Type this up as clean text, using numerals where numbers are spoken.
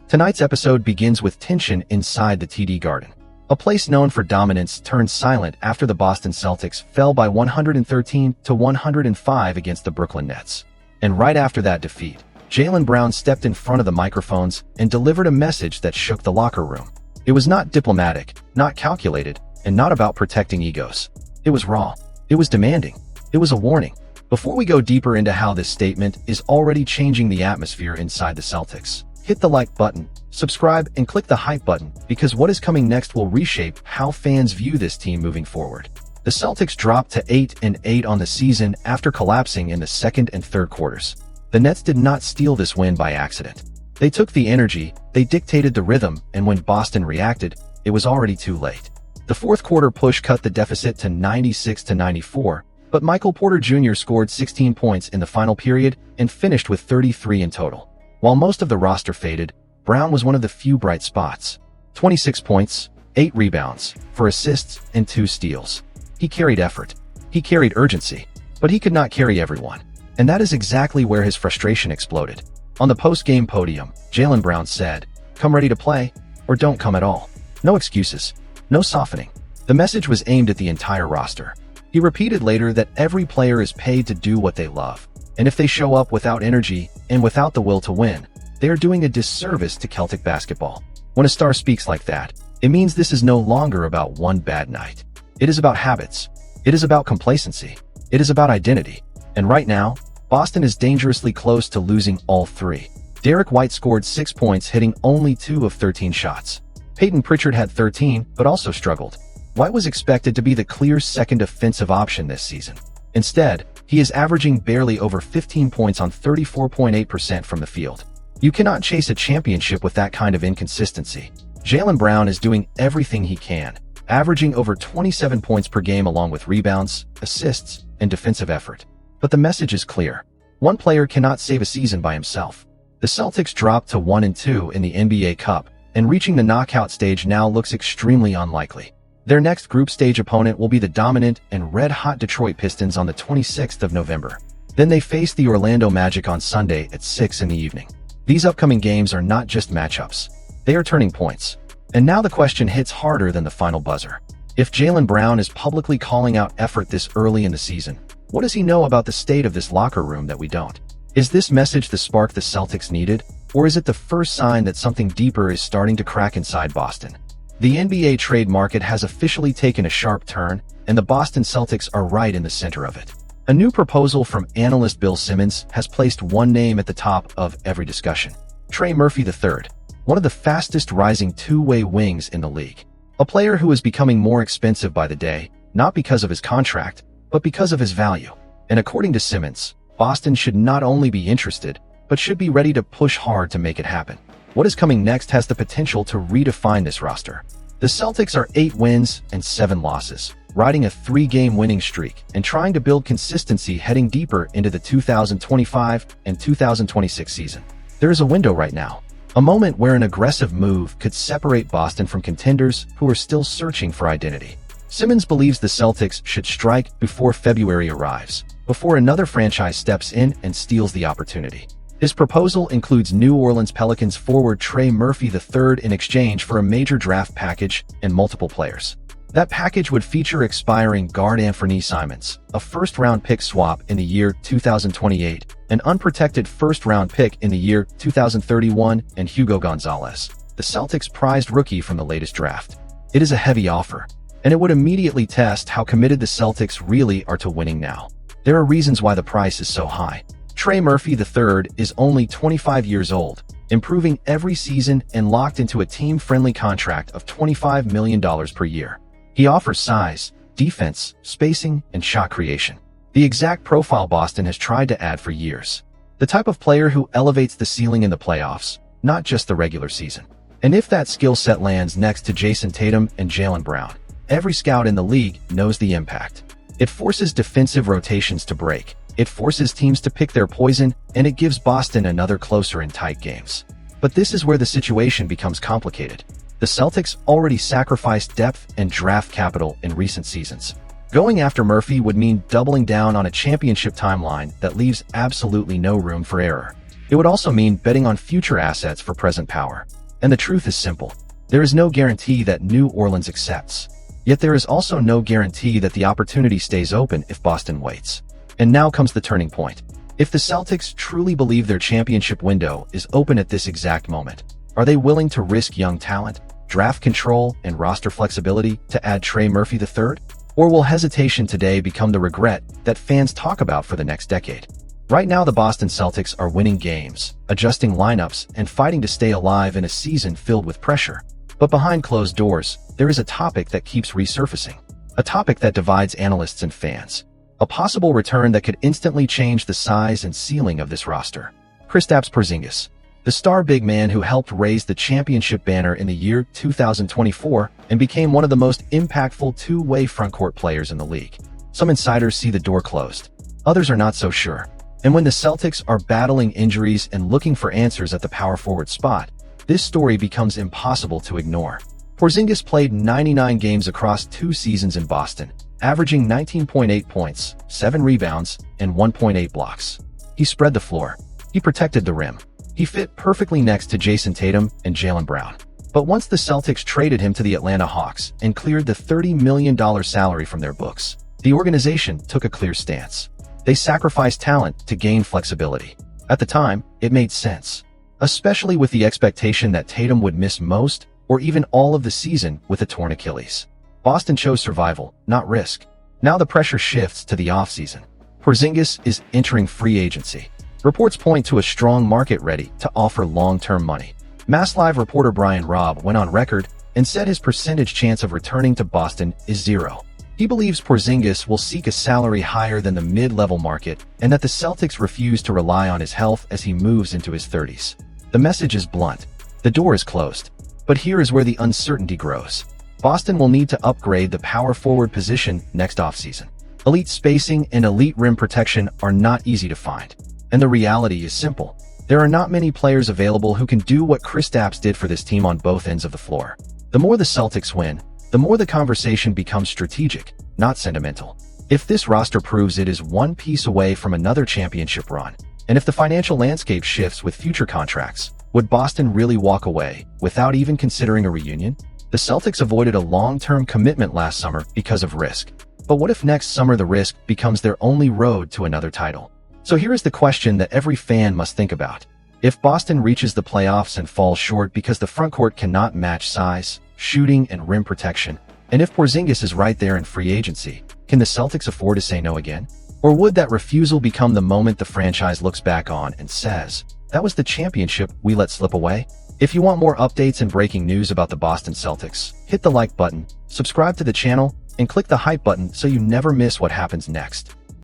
Tonight's episode begins with tension inside the TD Garden. A place known for dominance turned silent after the Boston Celtics fell by 113 to 105 against the Brooklyn Nets. And right after that defeat, Jaylen Brown stepped in front of the microphones and delivered a message that shook the locker room. It was not diplomatic, not calculated, and not about protecting egos. It was raw. It was demanding. It was a warning. Before we go deeper into how this statement is already changing the atmosphere inside the Celtics, hit the like button, subscribe, and click the hype button, because what is coming next will reshape how fans view this team moving forward. The Celtics dropped to 8-8 on the season after collapsing in the second and third quarters. The Nets did not steal this win by accident. They took the energy, they dictated the rhythm, and when Boston reacted, it was already too late. The fourth quarter push cut the deficit to 96-94, but Michael Porter Jr. scored 16 points in the final period and finished with 33 in total. While most of the roster faded, Brown was one of the few bright spots. 26 points, 8 rebounds, 4 assists, and 2 steals. He carried effort. He carried urgency. But he could not carry everyone. And that is exactly where his frustration exploded. On the post-game podium, Jaylen Brown said, "Come ready to play, or don't come at all. No excuses. No softening." The message was aimed at the entire roster. He repeated later that every player is paid to do what they love. And if they show up without energy and without the will to win, they are doing a disservice to Celtic basketball. When a star speaks like that, it means this is no longer about one bad night. It is about habits. It is about complacency. It is about identity. And right now, Boston is dangerously close to losing all three. Derek White scored 6 points, hitting only 2 of 13 shots. Peyton Pritchard had 13, but also struggled. White was expected to be the clear second offensive option this season. Instead, he is averaging barely over 15 points on 34.8% from the field. You cannot chase a championship with that kind of inconsistency. Jaylen Brown is doing everything he can, averaging over 27 points per game along with rebounds, assists, and defensive effort. But the message is clear. One player cannot save a season by himself. The Celtics dropped to 1-2 in the NBA Cup, and reaching the knockout stage now looks extremely unlikely. Their next group stage opponent will be the dominant and red-hot Detroit Pistons on the 26th of November. Then they face the Orlando Magic on Sunday at 6 in the evening. These upcoming games are not just matchups. They are turning points. And now the question hits harder than the final buzzer. If Jaylen Brown is publicly calling out effort this early in the season, what does he know about the state of this locker room that we don't? Is this message the spark the Celtics needed, or is it the first sign that something deeper is starting to crack inside Boston? The NBA trade market has officially taken a sharp turn, and the Boston Celtics are right in the center of it. A new proposal from analyst Bill Simmons has placed one name at the top of every discussion: Trey Murphy III, one of the fastest rising two-way wings in the league. A player who is becoming more expensive by the day, not because of his contract, but because of his value. And according to Simmons, Boston should not only be interested, but should be ready to push hard to make it happen. What is coming next has the potential to redefine this roster. The Celtics are 8 wins and 7 losses, riding a 3-game winning streak and trying to build consistency heading deeper into the 2025 and 2026 season. There is a window right now, a moment where an aggressive move could separate Boston from contenders who are still searching for identity. Simmons believes the Celtics should strike before February arrives, before another franchise steps in and steals the opportunity. His proposal includes New Orleans Pelicans forward Trey Murphy III in exchange for a major draft package and multiple players. That package would feature expiring guard Anthony Simons, a first-round pick swap in the year 2028, an unprotected first-round pick in the year 2031, and Hugo Gonzalez, the Celtics' prized rookie from the latest draft. It is a heavy offer, and it would immediately test how committed the Celtics really are to winning now. There are reasons why the price is so high. Trey Murphy III is only 25 years old, improving every season and locked into a team-friendly contract of $25 million per year. He offers size, defense, spacing, and shot creation. The exact profile Boston has tried to add for years. The type of player who elevates the ceiling in the playoffs, not just the regular season. And if that skill set lands next to Jason Tatum and Jaylen Brown, every scout in the league knows the impact. It forces defensive rotations to break. It forces teams to pick their poison, and it gives Boston another closer in tight games. But this is where the situation becomes complicated. The Celtics already sacrificed depth and draft capital in recent seasons. Going after Murphy would mean doubling down on a championship timeline that leaves absolutely no room for error. It would also mean betting on future assets for present power. And the truth is simple. There is no guarantee that New Orleans accepts. Yet there is also no guarantee that the opportunity stays open if Boston waits. And now comes the turning point. If the Celtics truly believe their championship window is open at this exact moment, are they willing to risk young talent, draft control, and roster flexibility to add Trey Murphy III? Or will hesitation today become the regret that fans talk about for the next decade? Right now, the Boston Celtics are winning games, adjusting lineups, and fighting to stay alive in a season filled with pressure. But behind closed doors, there is a topic that keeps resurfacing. A topic that divides analysts and fans. A possible return that could instantly change the size and ceiling of this roster. Kristaps Porzingis, the star big man who helped raise the championship banner in the year 2024 and became one of the most impactful two-way frontcourt players in the league. Some insiders see the door closed. Others are not so sure. And when the Celtics are battling injuries and looking for answers at the power forward spot, this story becomes impossible to ignore. Porzingis played 99 games across 2 seasons in Boston, averaging 19.8 points, 7 rebounds, and 1.8 blocks. He spread the floor. He protected the rim. He fit perfectly next to Jason Tatum and Jaylen Brown. But once the Celtics traded him to the Atlanta Hawks and cleared the $30 million salary from their books, the organization took a clear stance. They sacrificed talent to gain flexibility. At the time, it made sense, especially with the expectation that Tatum would miss most or even all of the season with a torn Achilles. Boston chose survival, not risk. Now the pressure shifts to the offseason. Porzingis is entering free agency. Reports point to a strong market ready to offer long-term money. Mass Live reporter Brian Robb went on record and said his percentage chance of returning to Boston is 0. He believes Porzingis will seek a salary higher than the mid-level market and that the Celtics refuse to rely on his health as he moves into his 30s. The message is blunt. The door is closed. But here is where the uncertainty grows. Boston will need to upgrade the power forward position next offseason. Elite spacing and elite rim protection are not easy to find. And the reality is simple. There are not many players available who can do what Kristaps did for this team on both ends of the floor. The more the Celtics win, the more the conversation becomes strategic, not sentimental. If this roster proves it is one piece away from another championship run, and if the financial landscape shifts with future contracts, would Boston really walk away without even considering a reunion? The Celtics avoided a long-term commitment last summer because of risk. But what if next summer the risk becomes their only road to another title? So here is the question that every fan must think about. If Boston reaches the playoffs and falls short because the frontcourt cannot match size, shooting, and rim protection, and if Porzingis is right there in free agency, can the Celtics afford to say no again? Or would that refusal become the moment the franchise looks back on and says, "That was the championship we let slip away"? If you want more updates and breaking news about the Boston Celtics, hit the like button, subscribe to the channel, and click the hype button so you never miss what happens next.